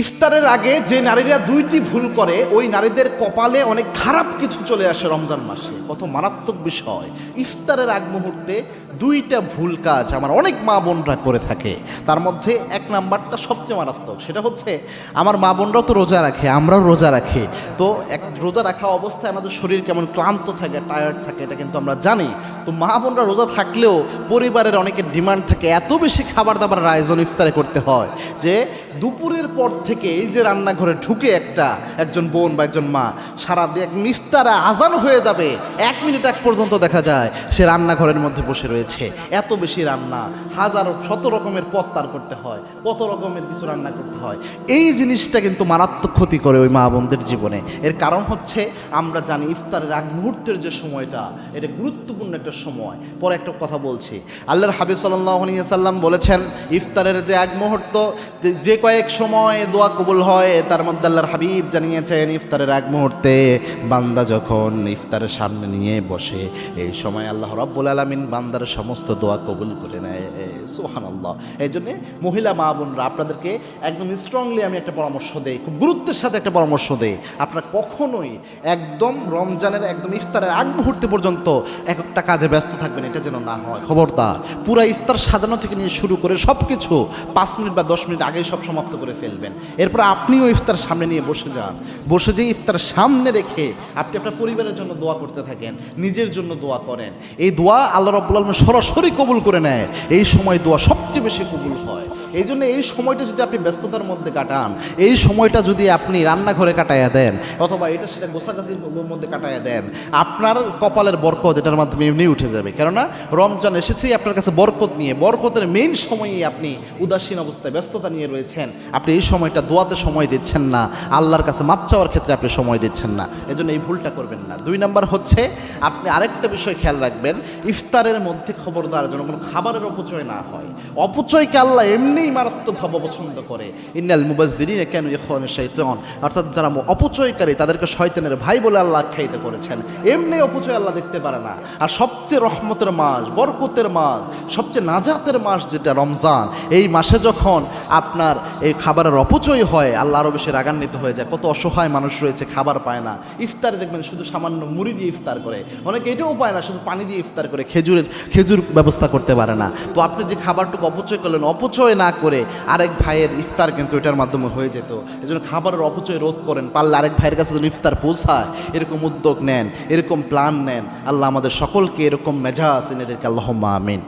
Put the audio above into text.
ইফতারের আগে যে নারীরা দুইটি ভুল করে ওই নারীদের কপালে অনেক খারাপ কিছু চলে আসে রমজান মাসে। কত মারাত্মক বিষয়! ইফতারের আগ মুহূর্তে দুইটা ভুল কাজ আমার অনেক মা বোনরা করে থাকে। তার মধ্যে এক নাম্বারটা সবচেয়ে মারাত্মক, সেটা হচ্ছে আমার মা বোনরাও তো রোজা রাখে, আমরাও রোজা রাখি। তো রোজা রাখা অবস্থায় আমাদের শরীর কেমন ক্লান্ত থাকে, টায়ার্ড থাকে, এটা কিন্তু আমরা জানি। তো মা বোনরা রোজা থাকলেও পরিবারের অনেকের ডিমান্ড থাকে, এত বেশি খাবার দাবারের আয়োজন ইফতারে করতে হয় যে দুপুরের পর থেকে এই যে রান্নাঘরে ঢুকে একজন বোন বা একজন মা সারা ইফতারে আজান হয়ে যাবে 1 মিনিট আগ পর্যন্ত দেখা যায় সে রান্নাঘরের মধ্যে বসে রয়েছে। এত বেশি রান্না, হাজারো শত রকমের পদ পার করতে হয়, কত রকমের কিছু রান্না করতে হয়। এই জিনিসটা কিন্তু মারাত্মক ক্ষতি করে ওই মা বোনদের জীবনে। এর কারণ হচ্ছে আমরা জানি ইফতারের আগ মুহূর্তের যে সময়টা, এটা গুরুত্বপূর্ণ একটা সময়। পরে একটা কথা বলছি, আল্লাহর হাবিব সাল্লাল্লাহু আলাইহি ওয়াসাল্লাম বলেছেন ইফতারের যে আগ মুহূর্ত, যে কয়েক সময় দোয়া কবুল হয় তার মধ্যে আল্লাহর হাবিব জানিয়েছেন ইফতারের আগ মুহূর্তে বান্দা যখন ইফতারের সামনে নিয়ে বসে, এই সময় আল্লাহ রাব্বুল আলামিন বান্দার সমস্ত দোয়া কবুল করে নেয়। সুবহানাল্লাহ। এই জন্যে মহিলা মা বোনরা আপনাদেরকে একদম স্ট্রংলি আমি একটা পরামর্শ দেই, খুব গুরুত্বের সাথে একটা পরামর্শ দেই, আপনারা কখনোই একদম রমজানের একদম ইফতারের আগ মুহূর্তে পর্যন্ত একটা কাজে ব্যস্ত থাকবেন, এটা যেন না হয়। খবরদার, পুরা ইফতার সাজানো থেকে নিয়ে শুরু করে সব কিছু 5 মিনিট বা 10 মিনিট আগেই সব সমাপ্ত করে ফেলবেন। এরপর আপনিও ইফতার সামনে নিয়ে বসে যান, বসে যে ইফতার সামনে রেখে আপনি আপনার পরিবারের জন্য দোয়া করতে থাকেন, নিজের জন্য দোয়া করেন। এই দোয়া আল্লাহ রাব্বুল আলামিন সরাসরি কবুল করে নেয়। এই সময় দোয়া সবচেয়ে বেশি কবুল হয়। এই জন্য এই সময়টা যদি আপনি ব্যস্ততার মধ্যে কাটান, এই সময়টা যদি আপনি রান্নাঘরে কাটাইয়া দেন অথবা এটা সেটা গোছাগাছির মধ্যে কাটাইয়া দেন, আপনার কপালের বরকত এটার মাধ্যমে এমনি উঠে যাবে। কেননা রমজান এসেছেই আপনার কাছে বরকত নিয়ে, বরকতের মেইন সময়ই আপনি উদাসীন অবস্থায় ব্যস্ততা নিয়ে রয়েছেন। আপনি এই সময়টা দোয়াতে সময় দিচ্ছেন না, আল্লাহর কাছে মাপ চাওয়ার ক্ষেত্রে আপনি সময় দিচ্ছেন না। এজন্য এই ভুলটা করবেন না। 2 নাম্বার হচ্ছে আপনি আরেকটা বিষয় খেয়াল রাখবেন, ইফতারের মধ্যে খবরদার যেন কোনো খাবারের অপচয় না হয়। অপচয়কে আল্লাহ এমনিই মারাত্মকভাবে অপছন্দ করে। ইন্নাল মুবাজ্জিরিনা কানু ইখওয়ানা শাইতান, অর্থাৎ যারা অপচয়কারী তাদেরকে শয়তানের ভাই বলে আল্লাহ আখ্যায়িত করেছেন। এমনি অপচয় আল্লাহ দেখতে পারে না। আর সবচেয়ে রহমতের মাস, বরকতের মাস, সবচেয়ে নাজাতের মাস যেটা রমজান, এই মাসে যখন আপনার এই খাবারের অপচয় হয় আল্লাহ আরও বেশি রাগান্বিত হয়ে যায়। কত অসহায় মানুষ রয়েছে, খাবার পায় না। ইফতারে দেখবেন শুধু সামান্য মুড়ি দিয়ে ইফতার করে, অনেকে এটাও পায় না, শুধু পানি দিয়ে ইফতার করে, খেজুর ব্যবস্থা করতে পারে না। তো আপনি যে খাবারটুকু অপচয় করলেন, অপচয় না করে আরেক ভাইয়ের ইফতার কিন্তু এটার মাধ্যমে হয়ে যেত। এজন্য খাবারের অপচয় রোধ করেন, পারলে আরেক ভাইয়ের কাছে যেন ইফতার পৌঁছায় এরকম উদ্যোগ নেন, এরকম প্ল্যান নেন। আল্লাহ আমাদের সকলকে এরকম মেজাজ এদেরকে আল্লাহুম্মা আমিন।